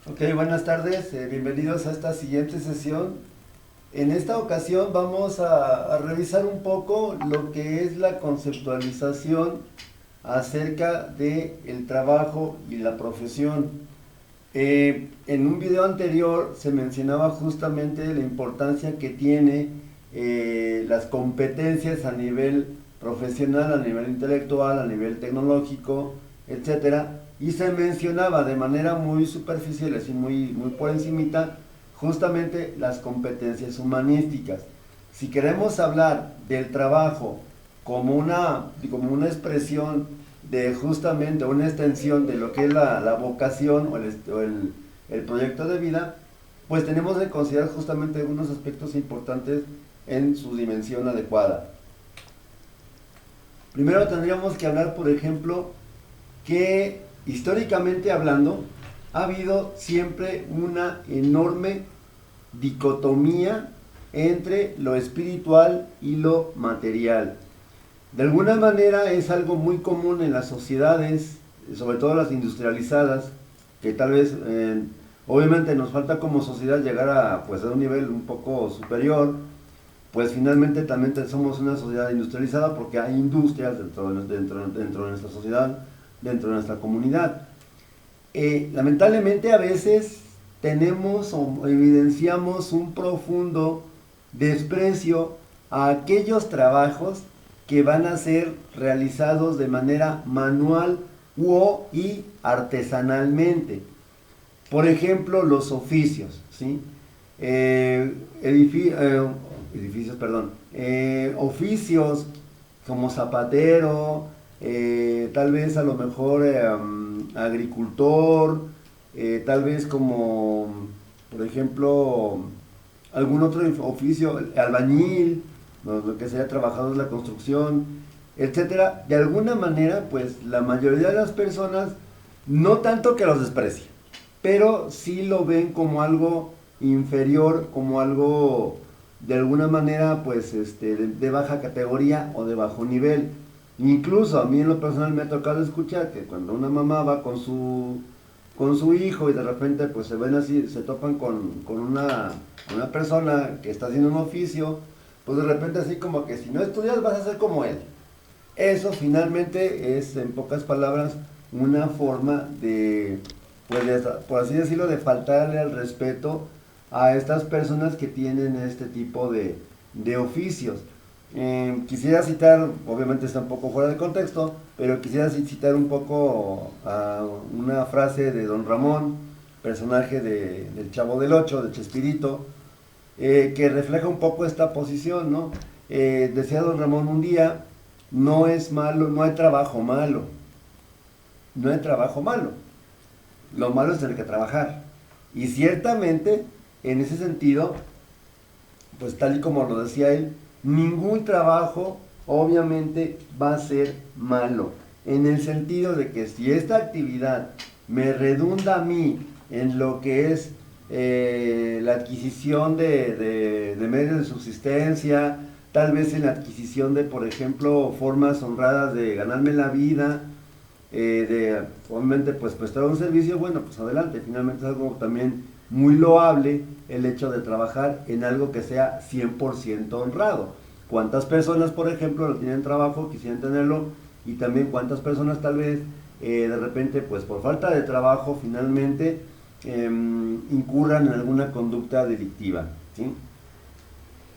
Ok, buenas tardes, bienvenidos a esta siguiente sesión. En esta ocasión vamos a revisar un poco lo que es la conceptualización acerca de el trabajo y la profesión. En un video anterior se mencionaba justamente la importancia que tiene las competencias a nivel profesional, a nivel intelectual, a nivel tecnológico, etcétera, y se mencionaba de manera muy superficial, así muy por encimita, justamente las competencias humanísticas. Si queremos hablar del trabajo como una expresión de justamente una extensión de lo que es la vocación o el proyecto de vida, pues tenemos que considerar justamente algunos aspectos importantes en su dimensión adecuada. Primero tendríamos que hablar, por ejemplo, que históricamente hablando ha habido siempre una enorme dicotomía entre lo espiritual y lo material. De alguna manera es algo muy común en las sociedades, sobre todo las industrializadas, que tal vez, obviamente nos falta como sociedad llegar a un nivel un poco superior, pues finalmente también somos una sociedad industrializada porque hay industrias dentro de nuestra sociedad, dentro de nuestra comunidad. Lamentablemente a veces tenemos o evidenciamos un profundo desprecio a aquellos trabajos que van a ser realizados de manera manual y artesanalmente. Por ejemplo, los oficios, ¿sí? Edificios, perdón. Oficios como zapatero, tal vez a lo mejor agricultor, tal vez como, por ejemplo, algún otro oficio, albañil, ¿no? Lo que sea trabajador de la construcción, etcétera. De alguna manera, pues la mayoría de las personas, no tanto que los desprecie, pero sí lo ven como algo inferior, como algo de alguna manera pues de baja categoría o de bajo nivel. Incluso a mí en lo personal me ha tocado escuchar que cuando una mamá va con su hijo y de repente pues se ven así, se topan con una persona que está haciendo un oficio, pues de repente así como que si no estudias vas a ser como él. Eso finalmente es, en pocas palabras, una forma por así decirlo, de faltarle al respeto a estas personas que tienen este tipo de oficios. Quisiera citar, obviamente está un poco fuera de contexto, pero quisiera citar un poco a una frase de Don Ramón, personaje del Chavo del Ocho, de Chespirito, que refleja un poco esta posición, ¿no? Decía Don Ramón un día, no es malo, no hay trabajo malo, no hay trabajo malo, lo malo es tener que trabajar. Y ciertamente, en ese sentido, pues tal y como lo decía él, ningún trabajo obviamente va a ser malo. En el sentido de que si esta actividad me redunda a mí en lo que es la adquisición de medios de subsistencia, tal vez en la adquisición de, por ejemplo, formas honradas de ganarme la vida, obviamente pues prestar un servicio, bueno, pues adelante, finalmente es algo también muy loable el hecho de trabajar en algo que sea 100% honrado. ¿Cuántas personas, por ejemplo, no tienen trabajo, quisieran tenerlo? Y también cuántas personas tal vez de repente, pues por falta de trabajo, finalmente incurran en alguna conducta delictiva, ¿sí?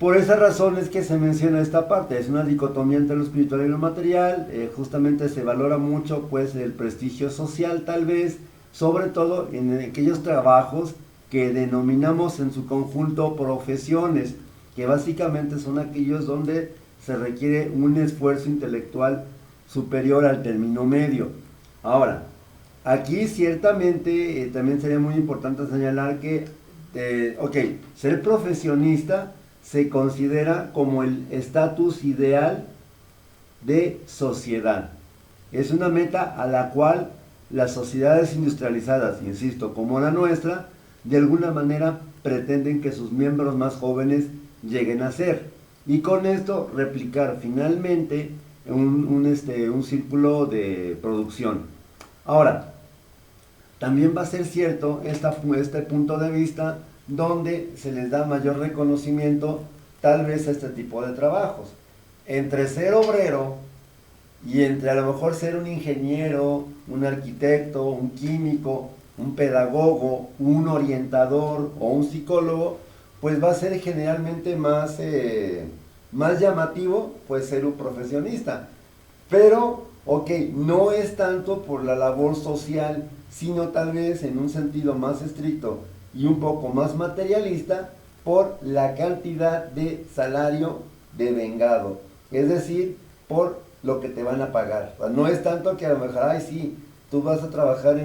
Por esa razón es que se menciona esta parte, es una dicotomía entre lo espiritual y lo material, justamente se valora mucho pues el prestigio social tal vez, sobre todo en aquellos trabajos que denominamos en su conjunto profesiones, que básicamente son aquellos donde se requiere un esfuerzo intelectual superior al término medio. Ahora, aquí ciertamente también sería muy importante señalar que, ser profesionista se considera como el estatus ideal de sociedad. Es una meta a la cual las sociedades industrializadas, insisto, como la nuestra, de alguna manera pretenden que sus miembros más jóvenes lleguen a ser. Y con esto replicar finalmente un círculo de producción. Ahora, también va a ser cierto este punto de vista donde se les da mayor reconocimiento tal vez a este tipo de trabajos. Entre ser obrero y entre a lo mejor ser un ingeniero, un arquitecto, un químico, un pedagogo, un orientador o un psicólogo, pues va a ser generalmente más llamativo pues ser un profesionista. Pero, ok, no es tanto por la labor social, sino tal vez en un sentido más estricto y un poco más materialista por la cantidad de salario devengado. Es decir, por lo que te van a pagar. O sea, no es tanto que a lo mejor, ay sí, tú vas a trabajar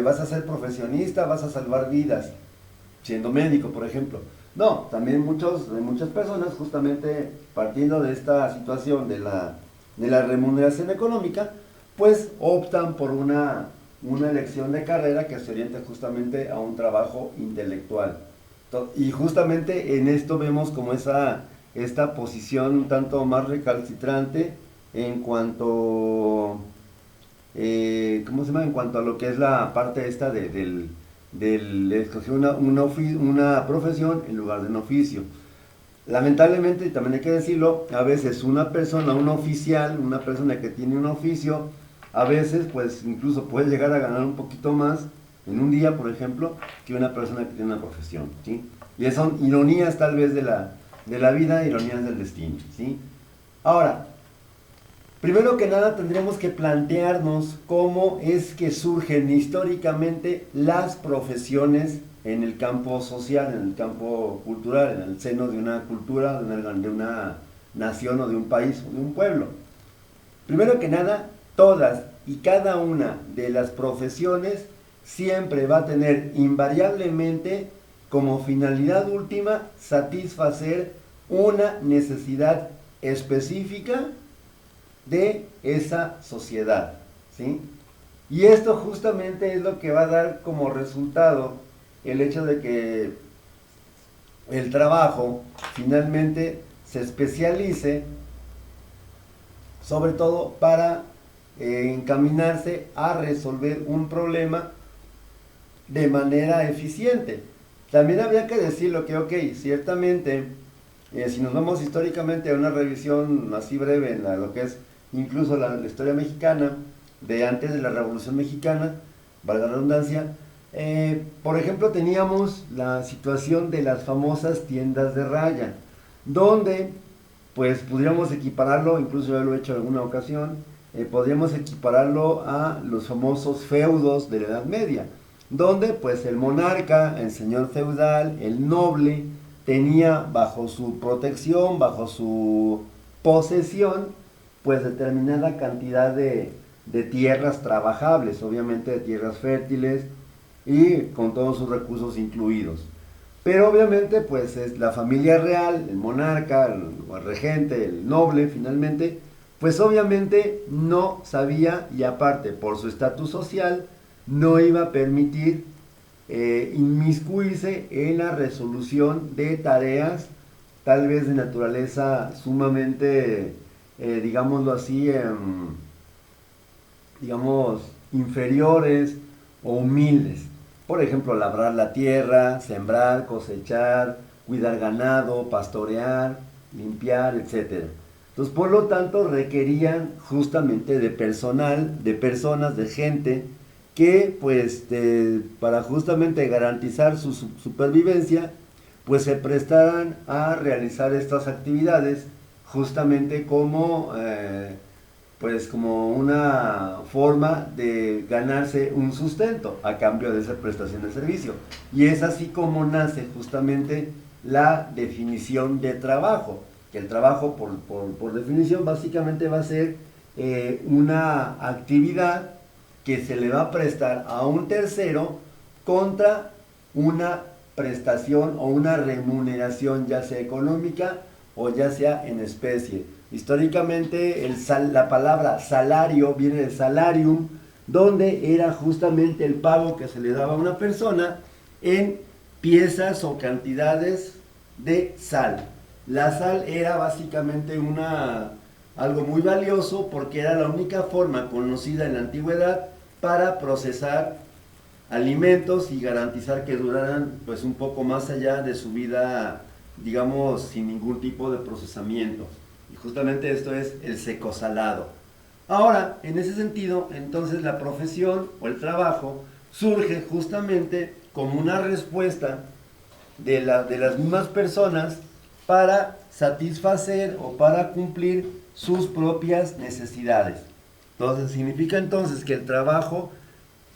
vas a ser profesionista, vas a salvar vidas, siendo médico, por ejemplo. No, también muchas personas, justamente partiendo de esta situación de la remuneración económica, pues optan por una elección de carrera que se orienta justamente a un trabajo intelectual. Y justamente en esto vemos como esta posición un tanto más recalcitrante en cuanto, ¿cómo se llama? En cuanto a lo que es la parte esta del escoger una profesión en lugar de un oficio. Lamentablemente, y también hay que decirlo, a veces una persona, un oficial, una persona que tiene un oficio, a veces pues incluso puede llegar a ganar un poquito más en un día, por ejemplo, que una persona que tiene una profesión, ¿sí? Y son ironías tal vez de la vida, ironías del destino, ¿sí? Ahora, primero que nada tendremos que plantearnos cómo es que surgen históricamente las profesiones en el campo social, en el campo cultural, en el seno de una cultura, de una nación o de un país o de un pueblo. Primero que nada, todas y cada una de las profesiones siempre va a tener invariablemente como finalidad última satisfacer una necesidad específica de esa sociedad, ¿sí? Y esto justamente es lo que va a dar como resultado el hecho de que el trabajo finalmente se especialice, sobre todo para encaminarse a resolver un problema de manera eficiente. También habría que decirlo que, ok, ciertamente, si nos vamos históricamente a una revisión así breve en lo que es incluso la historia mexicana, de antes de la Revolución Mexicana, valga la redundancia, por ejemplo teníamos la situación de las famosas tiendas de raya, donde pues pudiéramos equipararlo, incluso yo lo he hecho en alguna ocasión, podríamos equipararlo a los famosos feudos de la Edad Media, donde pues el monarca, el señor feudal, el noble, tenía bajo su protección, bajo su posesión, pues determinada cantidad de tierras trabajables, obviamente de tierras fértiles y con todos sus recursos incluidos. Pero obviamente pues es la familia real, el monarca, el regente, el noble finalmente, pues obviamente no sabía y aparte por su estatus social no iba a permitir inmiscuirse en la resolución de tareas tal vez de naturaleza sumamente, digámoslo así, digamos, inferiores o humildes. Por ejemplo, labrar la tierra, sembrar, cosechar, cuidar ganado, pastorear, limpiar, etc. Entonces, por lo tanto, requerían justamente de personal, de personas, de gente que, pues, para justamente garantizar su supervivencia, pues se prestaran a realizar estas actividades justamente pues como una forma de ganarse un sustento a cambio de esa prestación de servicio. Y es así como nace justamente la definición de trabajo, que el trabajo por definición básicamente va a ser una actividad que se le va a prestar a un tercero contra una prestación o una remuneración, ya sea económica o ya sea en especie. Históricamente la palabra salario viene de salarium, donde era justamente el pago que se le daba a una persona en piezas o cantidades de sal. La sal era básicamente algo muy valioso porque era la única forma conocida en la antigüedad para procesar alimentos y garantizar que duraran pues un poco más allá de su vida, digamos, sin ningún tipo de procesamiento. Y justamente esto es el secosalado. Ahora, en ese sentido, entonces la profesión o el trabajo surge justamente como una respuesta de las mismas personas para satisfacer o para cumplir sus propias necesidades. Entonces, significa entonces que el trabajo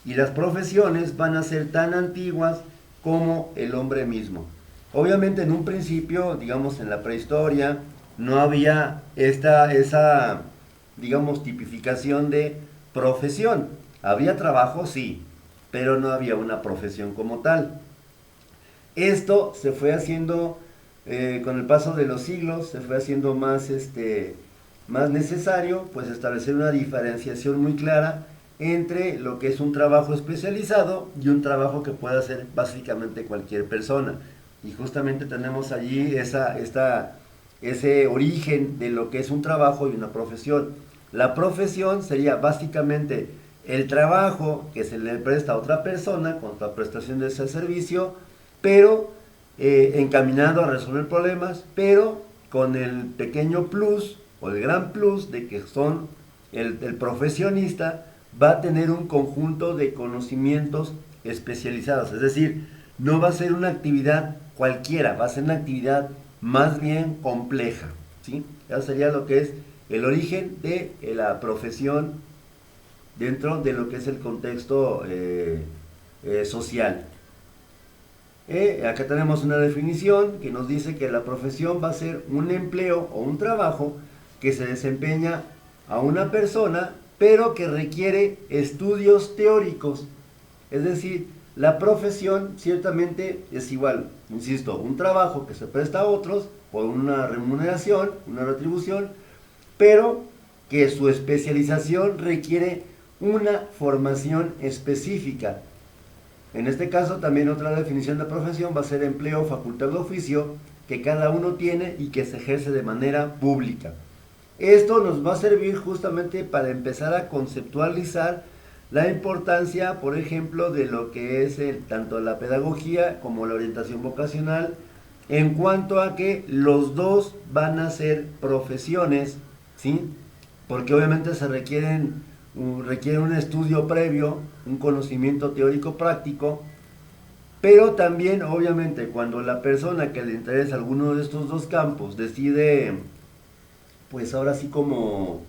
y las profesiones van a ser tan antiguas como el hombre mismo. Obviamente en un principio, digamos en la prehistoria, no había esa, digamos, tipificación de profesión. Había trabajo, sí, pero no había una profesión como tal. Esto se fue haciendo con el paso de los siglos, se fue haciendo más necesario, pues establecer una diferenciación muy clara entre lo que es un trabajo especializado y un trabajo que puede hacer básicamente cualquier persona. Y justamente tenemos allí ese origen de lo que es un trabajo y una profesión. La profesión sería básicamente el trabajo que se le presta a otra persona con la prestación de ese servicio, pero encaminado a resolver problemas, pero con el pequeño plus o el gran plus de que el profesionista va a tener un conjunto de conocimientos especializados, es decir, no va a ser una actividad cualquiera, va a ser una actividad más bien compleja, ¿sí? Eso sería lo que es el origen de la profesión dentro de lo que es el contexto social. Acá tenemos una definición que nos dice que la profesión va a ser un empleo o un trabajo que se desempeña a una persona, pero que requiere estudios teóricos. Es decir, la profesión ciertamente es igual, insisto, un trabajo que se presta a otros por una remuneración, una retribución, pero que su especialización requiere una formación específica. En este caso también otra definición de profesión va a ser empleo o facultad de oficio que cada uno tiene y que se ejerce de manera pública. Esto nos va a servir justamente para empezar a conceptualizar la importancia, por ejemplo, de lo que es tanto la pedagogía como la orientación vocacional, en cuanto a que los dos van a ser profesiones, ¿sí? Porque obviamente requiere un estudio previo, un conocimiento teórico práctico, pero también obviamente cuando la persona que le interesa alguno de estos dos campos decide, pues ahora sí como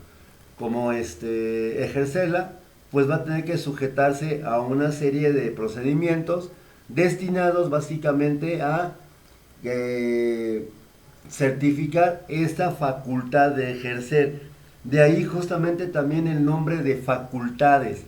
ejercerla, pues va a tener que sujetarse a una serie de procedimientos destinados básicamente a certificar esta facultad de ejercer. De ahí justamente también el nombre de facultades,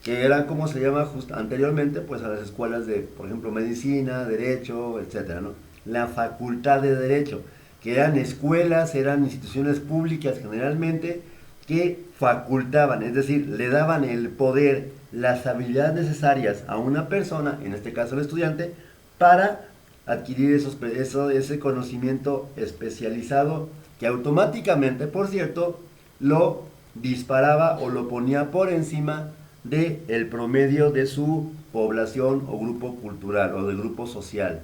que eran como se llama anteriormente pues a las escuelas de, por ejemplo, medicina, derecho, etcétera, ¿no? La facultad de derecho, que eran escuelas, eran instituciones públicas generalmente que facultaban, es decir, le daban el poder, las habilidades necesarias a una persona, en este caso el estudiante, para adquirir ese conocimiento especializado que automáticamente, por cierto, lo disparaba o lo ponía por encima del promedio de su población o grupo cultural o del grupo social.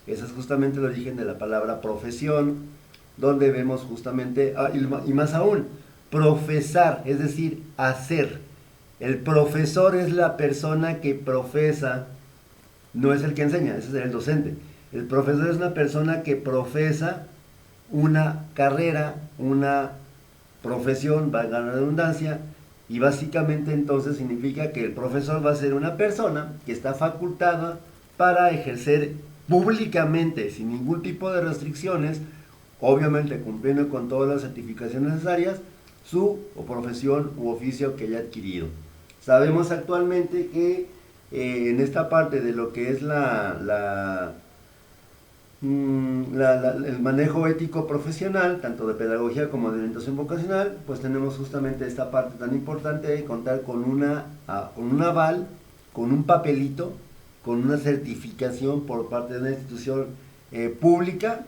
Ese es justamente el origen de la palabra profesión, donde vemos justamente, y más aún, profesar, es decir, hacer. El profesor es la persona que profesa, no es el que enseña, ese es el docente. El profesor es una persona que profesa una carrera, una profesión, valga la redundancia, y básicamente entonces significa que el profesor va a ser una persona que está facultada para ejercer públicamente, sin ningún tipo de restricciones, obviamente cumpliendo con todas las certificaciones necesarias, su o profesión u oficio que haya adquirido. Sabemos actualmente que en esta parte de lo que es el manejo ético profesional, tanto de pedagogía como de orientación vocacional, pues tenemos justamente esta parte tan importante de contar con un aval, con un papelito, con una certificación por parte de una institución pública,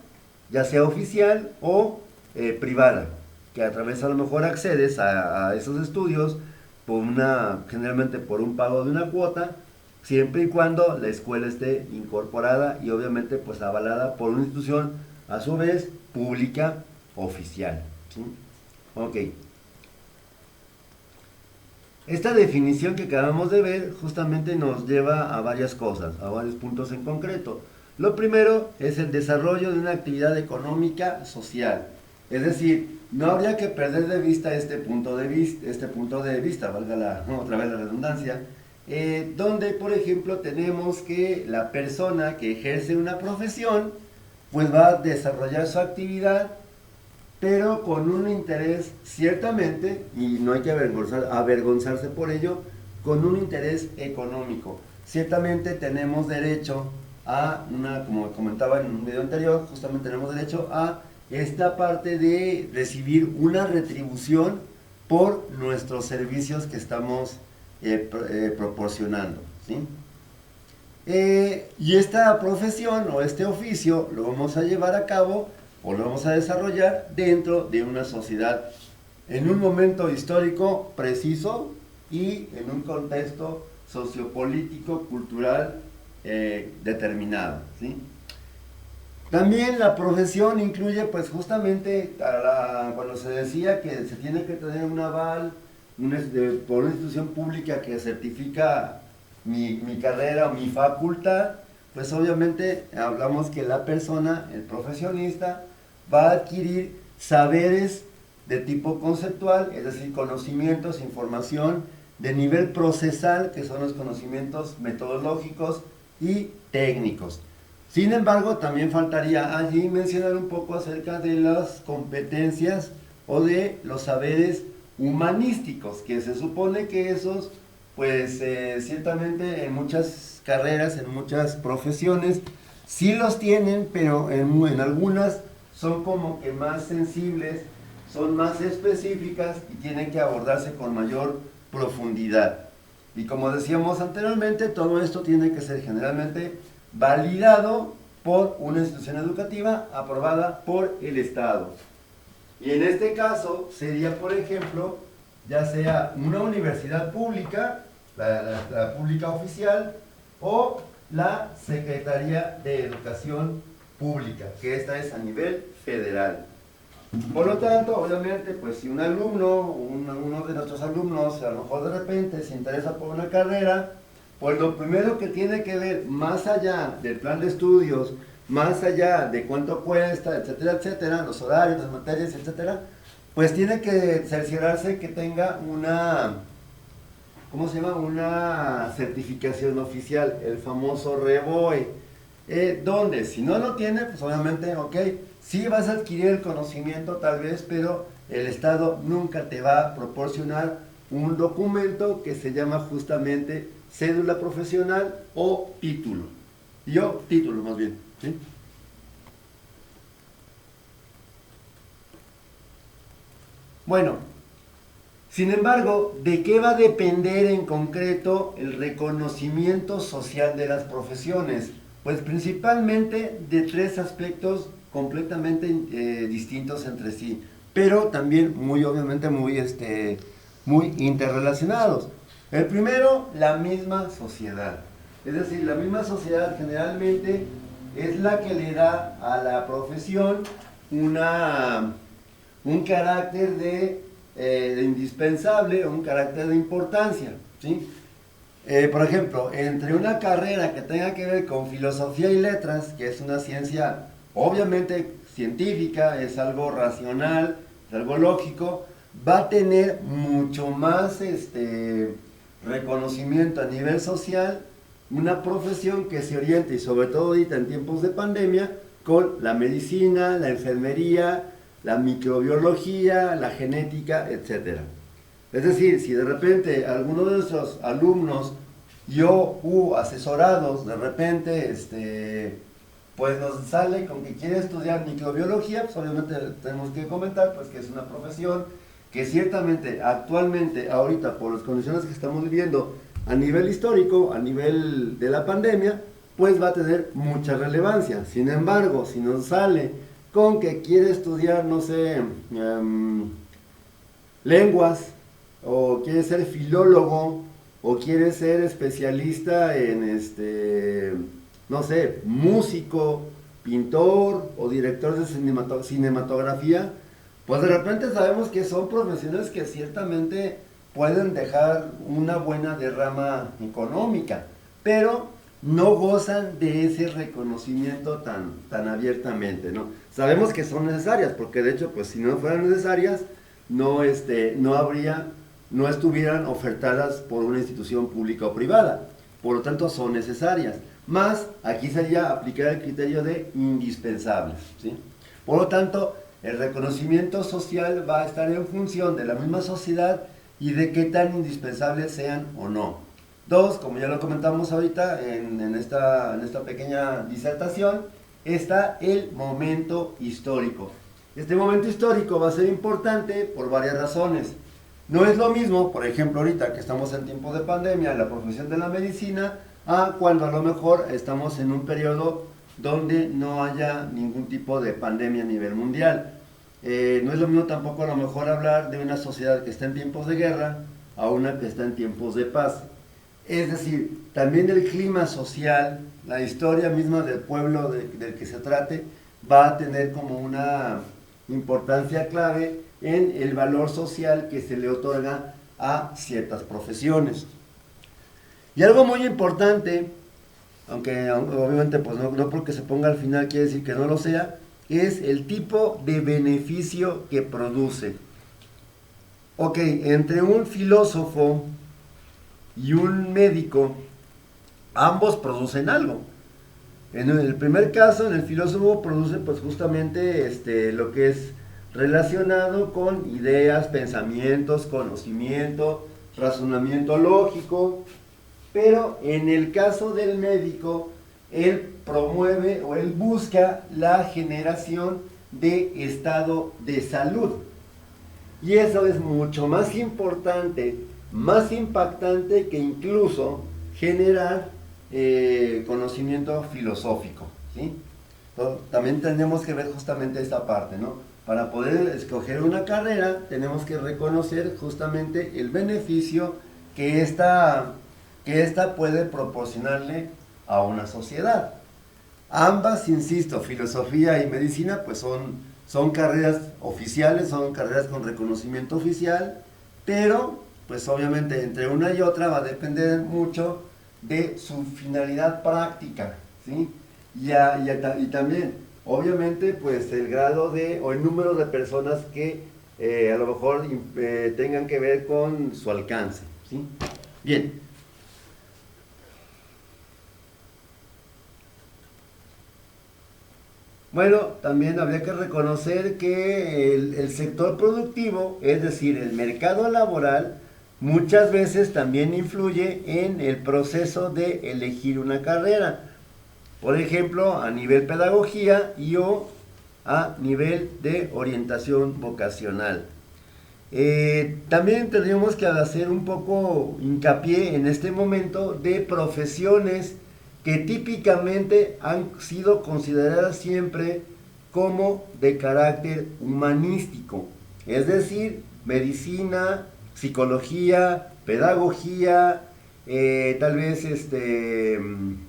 ya sea oficial o privada, que a través a lo mejor accedes a esos estudios generalmente por un pago de una cuota, siempre y cuando la escuela esté incorporada y obviamente pues avalada por una institución a su vez pública oficial, ¿sí? Ok. Esta definición que acabamos de ver justamente nos lleva a varias cosas, a varios puntos en concreto. Lo primero es el desarrollo de una actividad económica social. Es decir, no habría que perder de vista este punto de vista, valga otra vez la redundancia, donde por ejemplo tenemos que la persona que ejerce una profesión pues va a desarrollar su actividad, pero con un interés ciertamente, y no hay que avergonzarse por ello, con un interés económico. Ciertamente tenemos derecho a como comentaba en un video anterior, justamente tenemos derecho a esta parte de recibir una retribución por nuestros servicios que estamos proporcionando, ¿sí? Y esta profesión o este oficio lo vamos a llevar a cabo o lo vamos a desarrollar dentro de una sociedad en un momento histórico preciso y en un contexto sociopolítico, cultural determinado, ¿sí? También la profesión incluye pues justamente cuando se decía que se tiene que tener un aval por una institución pública que certifica mi carrera o mi facultad, pues obviamente hablamos que la persona, el profesionista, va a adquirir saberes de tipo conceptual, es decir, conocimientos, información de nivel procesal, que son los conocimientos metodológicos y técnicos. Sin embargo, también faltaría allí mencionar un poco acerca de las competencias o de los saberes humanísticos, que se supone que esos, pues ciertamente en muchas carreras, en muchas profesiones, sí los tienen, pero en algunas son como que más sensibles, son más específicas y tienen que abordarse con mayor profundidad. Y como decíamos anteriormente, todo esto tiene que ser generalmente validado por una institución educativa aprobada por el Estado. Y en este caso sería, por ejemplo, ya sea una universidad pública, la pública oficial, o la Secretaría de Educación Pública, que esta es a nivel federal. Por lo tanto, obviamente, pues si un alumno, uno de nuestros alumnos, a lo mejor de repente se interesa por una carrera, pues lo primero que tiene que ver, más allá del plan de estudios, más allá de cuánto cuesta, etcétera, los horarios, las materias, etcétera, pues tiene que cerciorarse que tenga una, ¿cómo se llama? Una certificación oficial, el famoso REBOE, donde si no lo tiene, pues obviamente, ok, sí vas a adquirir el conocimiento tal vez, pero el Estado nunca te va a proporcionar un documento que se llama justamente cédula profesional o título. Título más bien, ¿sí? Bueno, sin embargo, ¿de qué va a depender en concreto el reconocimiento social de las profesiones? Pues principalmente de tres aspectos completamente distintos entre sí, pero también muy obviamente muy interrelacionados. El primero, la misma sociedad. Es decir, la misma sociedad generalmente es la que le da a la profesión un carácter de indispensable, un carácter de importancia, ¿sí? Por ejemplo, entre una carrera que tenga que ver con filosofía y letras, que es una ciencia obviamente científica, es algo racional, es algo lógico, va a tener mucho más reconocimiento a nivel social una profesión que se oriente, y sobre todo ahorita en tiempos de pandemia, con la medicina, la enfermería, la microbiología, la genética, etc. Es decir, si de repente alguno de nuestros alumnos asesorados, de repente, pues nos sale con que quiere estudiar microbiología, pues obviamente tenemos que comentar pues que es una profesión que ciertamente actualmente, ahorita por las condiciones que estamos viviendo a nivel histórico, a nivel de la pandemia, pues va a tener mucha relevancia. Sin embargo, si nos sale con que quiere estudiar, no sé, lenguas, o quieres ser filólogo, o quieres ser especialista en no sé, músico, pintor o director de cinematografía, pues de repente sabemos que son profesiones que ciertamente pueden dejar una buena derrama económica, pero no gozan de ese reconocimiento tan abiertamente, ¿no? Sabemos que son necesarias, porque de hecho, pues si no fueran necesarias, no habría, no estuvieran ofertadas por una institución pública o privada. Por lo tanto, son necesarias. Más, aquí sería aplicar el criterio de indispensables, ¿sí? Por lo tanto, el reconocimiento social va a estar en función de la misma sociedad y de qué tan indispensables sean o no. Dos, como ya lo comentamos ahorita en esta pequeña disertación, está el momento histórico. Este momento histórico va a ser importante por varias razones. No es lo mismo, por ejemplo, ahorita que estamos en tiempos de pandemia, la profesión de la medicina, a cuando a lo mejor estamos en un periodo donde no haya ningún tipo de pandemia a nivel mundial. No es lo mismo tampoco a lo mejor hablar de una sociedad que está en tiempos de guerra a una que está en tiempos de paz. Es decir, también el clima social, la historia misma del pueblo del que se trate, va a tener como una importancia clave en el valor social que se le otorga a ciertas profesiones. Y algo muy importante, aunque obviamente pues no porque se ponga al final quiere decir que no lo sea, es el tipo de beneficio que produce. Ok, entre un filósofo y un médico, ambos producen algo. En el primer caso, en el filósofo produce pues justamente lo que es relacionado con ideas, pensamientos, conocimiento, razonamiento lógico, pero en el caso del médico, él promueve o él busca la generación de estado de salud. Y eso es mucho más importante, más impactante que incluso generar conocimiento filosófico, ¿sí? Entonces, también tenemos que ver justamente esta parte, ¿no? Para poder escoger una carrera, tenemos que reconocer justamente el beneficio que esta puede proporcionarle a una sociedad. Ambas, insisto, filosofía y medicina, pues son carreras oficiales, son carreras con reconocimiento oficial, pero pues obviamente entre una y otra va a depender mucho de su finalidad práctica, ¿sí? Y también, obviamente, pues el grado o el número de personas que a lo mejor tengan que ver con su alcance, ¿sí? Bien. Bueno, también habría que reconocer que el sector productivo, es decir, el mercado laboral, muchas veces también influye en el proceso de elegir una carrera. Por ejemplo, a nivel pedagogía o a nivel de orientación vocacional. También tendríamos que hacer un poco hincapié en este momento de profesiones que típicamente han sido consideradas siempre como de carácter humanístico, es decir, medicina, psicología, pedagogía, tal vez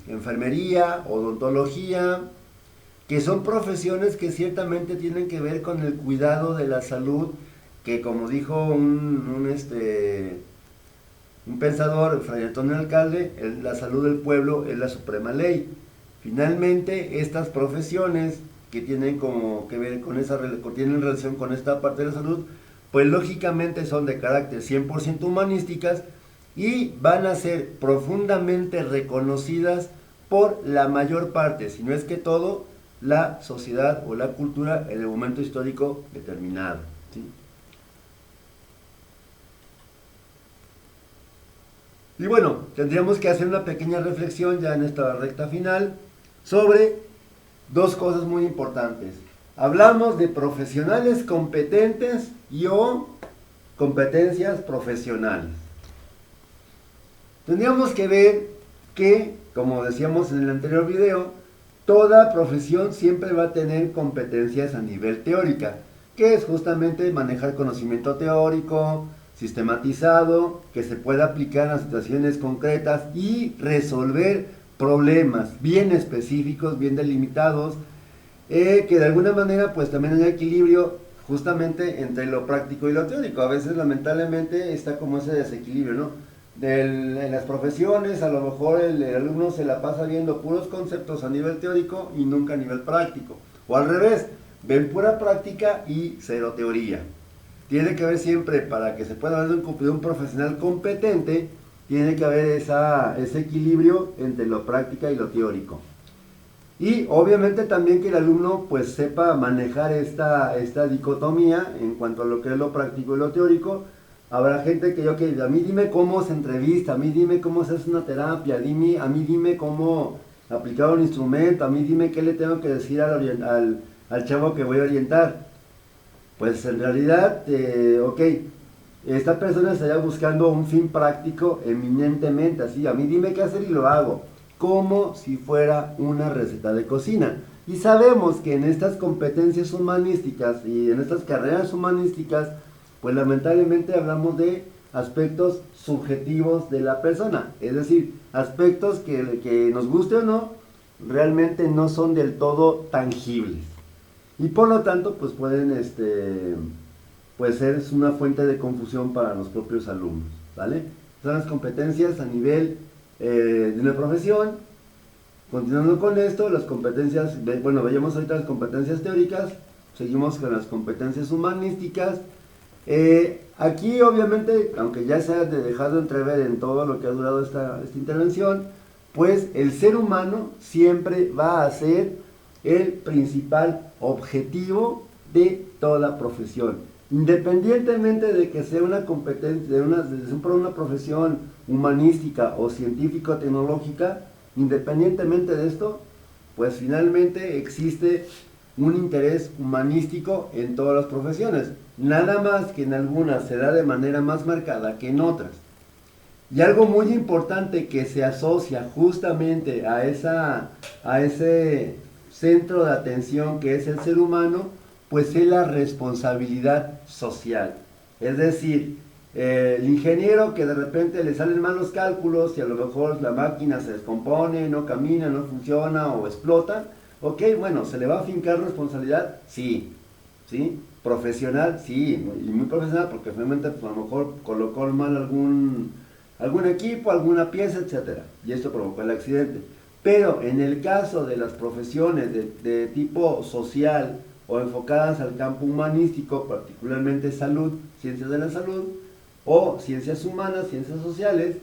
enfermería, odontología, que son profesiones que ciertamente tienen que ver con el cuidado de la salud, que como dijo un pensador, Fray Antonio Alcalde, la salud del pueblo es la suprema ley. Finalmente, estas profesiones que tienen como que ver con tienen relación con esta parte de la salud, pues lógicamente son de carácter 100% humanísticas y van a ser profundamente reconocidas por la mayor parte, si no es que todo, la sociedad o la cultura en el momento histórico determinado, ¿sí? Y bueno, tendríamos que hacer una pequeña reflexión ya en esta recta final sobre dos cosas muy importantes. Hablamos de profesionales competentes o competencias profesionales. Tendríamos que ver que, como decíamos en el anterior video, toda profesión siempre va a tener competencias a nivel teórica, que es justamente manejar conocimiento teórico, sistematizado, que se pueda aplicar a situaciones concretas y resolver problemas bien específicos, bien delimitados, que de alguna manera pues también haya equilibrio justamente entre lo práctico y lo teórico. A veces lamentablemente está como ese desequilibrio, ¿no? En las profesiones a lo mejor el alumno se la pasa viendo puros conceptos a nivel teórico y nunca a nivel práctico. O al revés, ven pura práctica y cero teoría. Tiene que haber siempre, para que se pueda hablar de un profesional competente, tiene que haber ese equilibrio entre lo práctica y lo teórico. Y obviamente también que el alumno pues sepa manejar esta dicotomía en cuanto a lo que es lo práctico y lo teórico. Habrá gente que a mí dime cómo se entrevista, a mí dime cómo se hace una terapia, a mí dime cómo aplicar un instrumento, a mí dime qué le tengo que decir al chavo que voy a orientar. Pues en realidad, esta persona estaría buscando un fin práctico eminentemente, así, a mí dime qué hacer y lo hago, como si fuera una receta de cocina. Y sabemos que en estas competencias humanísticas y en estas carreras humanísticas, pues lamentablemente hablamos de aspectos subjetivos de la persona, es decir, aspectos que nos guste o no, realmente no son del todo tangibles. Y por lo tanto, pues pueden pues ser una fuente de confusión para los propios alumnos, ¿vale? Son las competencias a nivel de una profesión. Continuando con esto, las competencias, bueno, veíamos ahorita las competencias teóricas, seguimos con las competencias humanísticas. Aquí obviamente, aunque ya se ha dejado entrever en todo lo que ha durado esta intervención, pues el ser humano siempre va a ser el principal objetivo de toda profesión. Independientemente de que sea una competencia, de una profesión humanística o científico-tecnológica, independientemente de esto, pues finalmente existe un interés humanístico en todas las profesiones. Nada más que en algunas se da de manera más marcada que en otras. Y algo muy importante que se asocia justamente a ese centro de atención que es el ser humano, pues es la responsabilidad social. Es decir, el ingeniero que de repente le salen mal los cálculos y a lo mejor la máquina se descompone, no camina, no funciona o explota, ok, bueno, ¿se le va a fincar responsabilidad? Sí, ¿sí? Profesional, sí, y muy profesional porque finalmente pues, a lo mejor colocó mal algún equipo, alguna pieza, etcétera, y esto provocó el accidente. Pero en el caso de las profesiones de tipo social o enfocadas al campo humanístico, particularmente salud, ciencias de la salud, o ciencias humanas, ciencias sociales,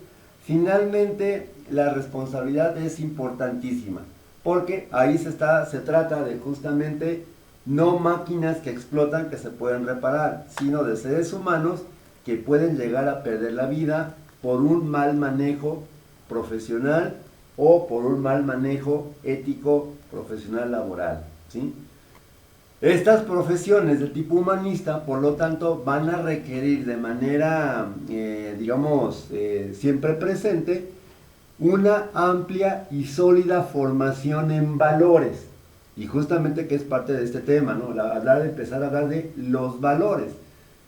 finalmente la responsabilidad es importantísima, porque ahí se trata de justamente no máquinas que explotan, que se pueden reparar, sino de seres humanos que pueden llegar a perder la vida por un mal manejo profesional o por un mal manejo ético profesional laboral, ¿sí? Estas profesiones de tipo humanista, por lo tanto, van a requerir de manera, siempre presente, una amplia y sólida formación en valores. Y justamente que es parte de este tema, ¿no? Empezar a hablar de los valores,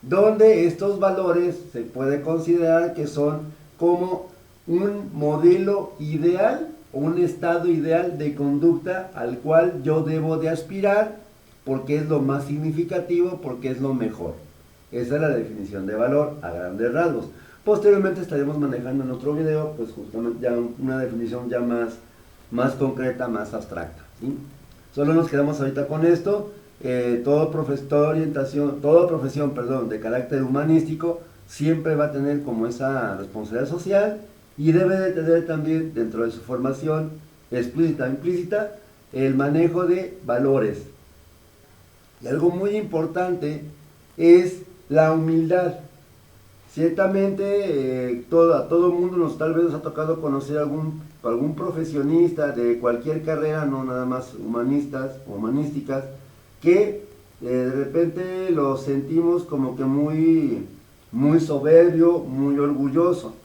donde estos valores se puede considerar que son como un modelo ideal o un estado ideal de conducta al cual yo debo de aspirar porque es lo más significativo, porque es lo mejor. Esa es la definición de valor a grandes rasgos. Posteriormente estaremos manejando en otro video pues justamente ya una definición ya más concreta, más abstracta, ¿sí? Solo nos quedamos ahorita con esto. Toda profesión de carácter humanístico siempre va a tener como esa responsabilidad social y debe de tener también dentro de su formación explícita o implícita el manejo de valores. Y algo muy importante es la humildad. Ciertamente a todo el mundo tal vez nos ha tocado conocer algún profesionista de cualquier carrera, no nada más humanistas o humanísticas, que de repente lo sentimos como que muy soberbio, muy orgulloso.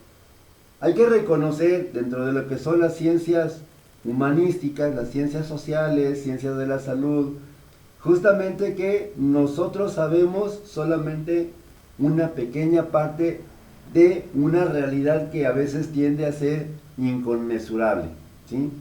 Hay que reconocer dentro de lo que son las ciencias humanísticas, las ciencias sociales, ciencias de la salud, justamente que nosotros sabemos solamente una pequeña parte de una realidad que a veces tiende a ser inconmensurable, ¿sí?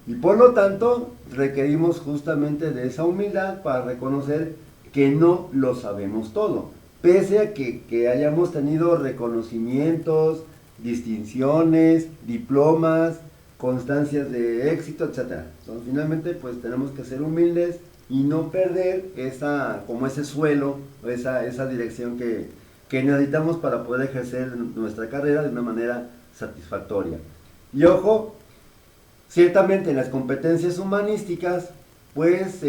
Y por lo tanto requerimos justamente de esa humildad para reconocer que no lo sabemos todo, pese a que hayamos tenido reconocimientos, distinciones, diplomas, constancias de éxito, etc. Entonces, finalmente, pues tenemos que ser humildes y no perder como ese suelo, esa dirección que necesitamos para poder ejercer nuestra carrera de una manera satisfactoria. Y ojo, ciertamente en las competencias humanísticas, pues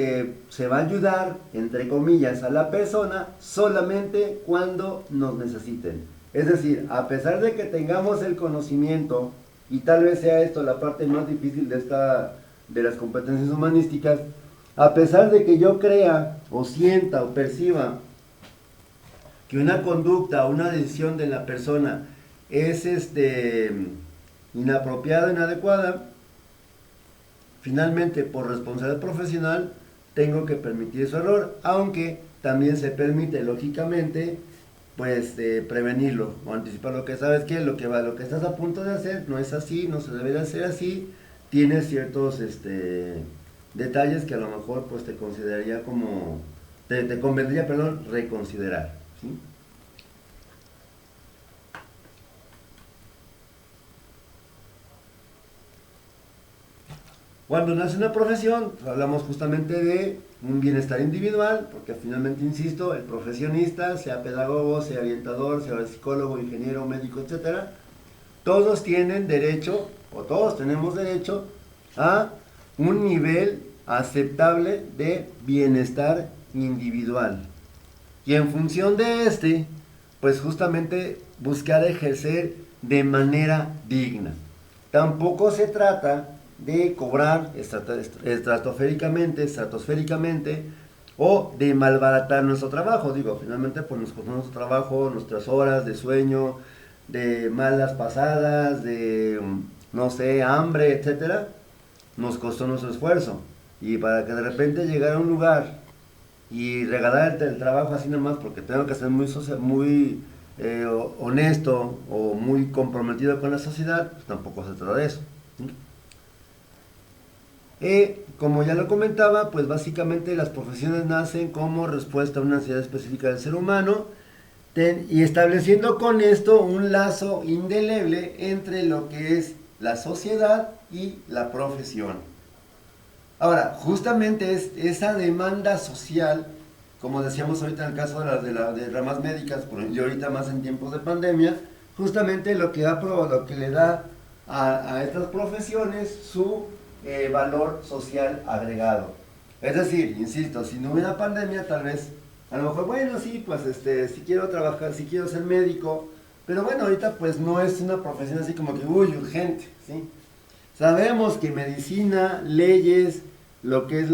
se va a ayudar, entre comillas, a la persona solamente cuando nos necesiten. Es decir, a pesar de que tengamos el conocimiento, y tal vez sea esto la parte más difícil de las competencias humanísticas, a pesar de que yo crea, o sienta, o perciba que una conducta o una decisión de la persona es inapropiada, inadecuada, finalmente por responsabilidad profesional tengo que permitir su error, aunque también se permite lógicamente pues prevenirlo o anticipar lo que sabes que lo que estás a punto de hacer no es así, no se debe de hacer así, tiene ciertos detalles que a lo mejor pues te consideraría como te convendría, perdón, reconsiderar, ¿sí? Cuando nace una profesión, pues hablamos justamente de un bienestar individual, porque finalmente, insisto, el profesionista, sea pedagogo, sea orientador, sea psicólogo, ingeniero, médico, etcétera, todos tienen derecho, o todos tenemos derecho, a un nivel aceptable de bienestar individual. Y en función de pues justamente buscar ejercer de manera digna. Tampoco se trata de cobrar estratosféricamente o de malbaratar nuestro trabajo. Digo, finalmente pues nos costó nuestro trabajo, nuestras horas de sueño, de malas pasadas, de no sé, hambre, etcétera, nos costó nuestro esfuerzo. Y para que de repente llegara a un lugar y regalar el trabajo así nomás porque tengo que ser muy honesto o muy comprometido con la sociedad, pues tampoco se trata de eso. Como ya lo comentaba, pues básicamente las profesiones nacen como respuesta a una necesidad específica del ser humano y estableciendo con esto un lazo indeleble entre lo que es la sociedad y la profesión. Ahora, justamente es esa demanda social, como decíamos ahorita en el caso de ramas médicas, y ahorita más en tiempos de pandemia, justamente lo que le da a estas profesiones su valor social agregado. Es decir, insisto, si no hubiera pandemia, tal vez, a lo mejor, bueno, sí, pues si quiero trabajar, si quiero ser médico, pero bueno, ahorita pues no es una profesión así como que, uy, urgente, ¿sí? Sabemos que medicina, leyes, lo que es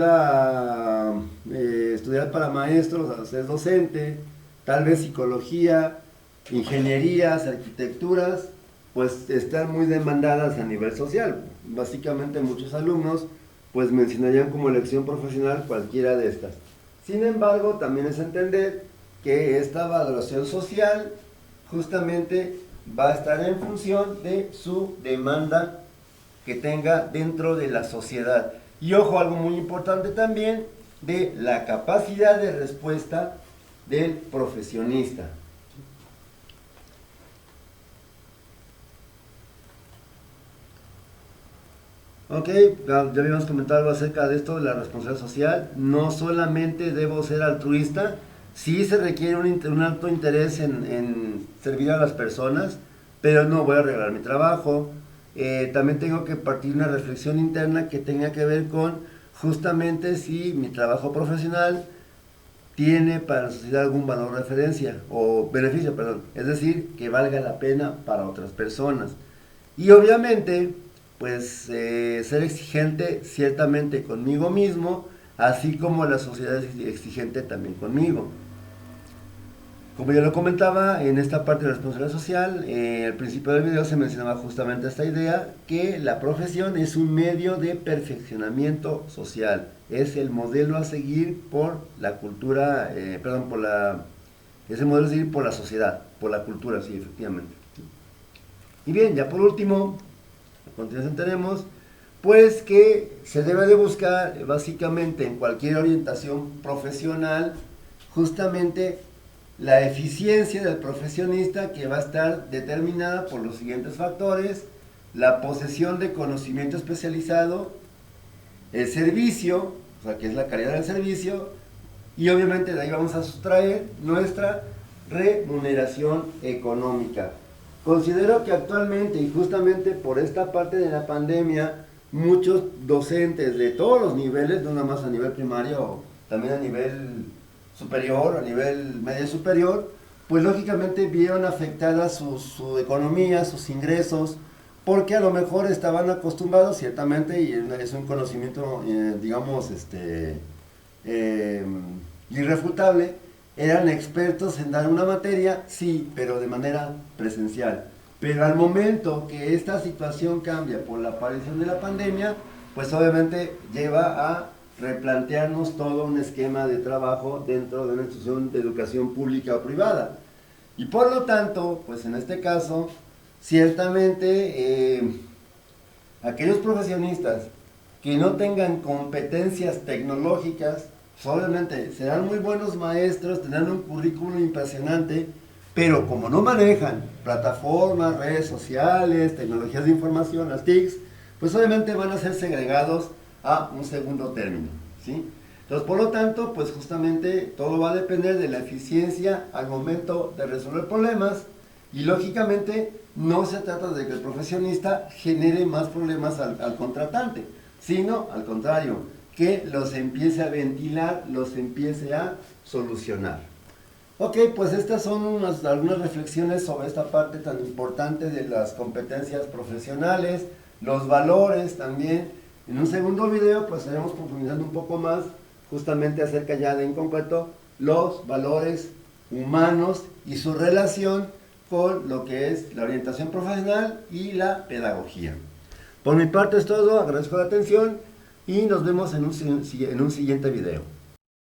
estudiar para maestros, o sea, ser docente, tal vez psicología, ingenierías, arquitecturas, pues están muy demandadas a nivel social. Básicamente muchos alumnos pues mencionarían como elección profesional cualquiera de estas. Sin embargo, también es entender que esta valoración social justamente va a estar en función de su demanda que tenga dentro de la sociedad. Y ojo, algo muy importante también, de la capacidad de respuesta del profesionista. Ok, ya habíamos comentado algo acerca de esto, de la responsabilidad social. No solamente debo ser altruista, sí se requiere un alto interés en servir a las personas, pero no voy a regalar mi trabajo. También tengo que partir una reflexión interna que tenga que ver con justamente si mi trabajo profesional tiene para la sociedad algún valor de referencia o beneficio, perdón. Es decir, que valga la pena para otras personas. Y obviamente, pues ser exigente ciertamente conmigo mismo, así como la sociedad es exigente también conmigo. Como ya lo comentaba, en esta parte de la responsabilidad social, al principio del video se mencionaba justamente esta idea, que la profesión es un medio de perfeccionamiento social, es el modelo a seguir por la cultura, Ese modelo es ir por la sociedad, por la cultura, sí, efectivamente. Y bien, ya por último, a continuación tenemos, pues que se debe de buscar básicamente en cualquier orientación profesional, justamente la eficiencia del profesionista, que va a estar determinada por los siguientes factores: la posesión de conocimiento especializado, el servicio, o sea, que es la calidad del servicio, y obviamente de ahí vamos a sustraer nuestra remuneración económica. Considero que actualmente, y justamente por esta parte de la pandemia, muchos docentes de todos los niveles, no nada más a nivel primario, también a nivel superior, a nivel medio superior, pues lógicamente vieron afectada su economía, sus ingresos, porque a lo mejor estaban acostumbrados, ciertamente, y es un conocimiento, digamos, irrefutable, eran expertos en dar una materia, sí, pero de manera presencial. Pero al momento que esta situación cambia por la aparición de la pandemia, pues obviamente lleva a replantearnos todo un esquema de trabajo dentro de una institución de educación pública o privada. Y por lo tanto, pues en este caso, ciertamente aquellos profesionistas que no tengan competencias tecnológicas, pues obviamente serán muy buenos maestros, tendrán un currículum impresionante, pero como no manejan plataformas, redes sociales, tecnologías de información, las TICs, pues obviamente van a ser segregados a un segundo término, ¿sí? Entonces, por lo tanto, pues justamente todo va a depender de la eficiencia al momento de resolver problemas, y lógicamente no se trata de que el profesionista genere más problemas al contratante, sino al contrario, que los empiece a ventilar, los empiece a solucionar. Ok, pues estas son algunas reflexiones sobre esta parte tan importante de las competencias profesionales, los valores también. En un segundo video pues estaremos profundizando un poco más justamente acerca ya de en concreto los valores humanos y su relación con lo que es la orientación profesional y la pedagogía. Por mi parte es todo, agradezco la atención y nos vemos en un siguiente video.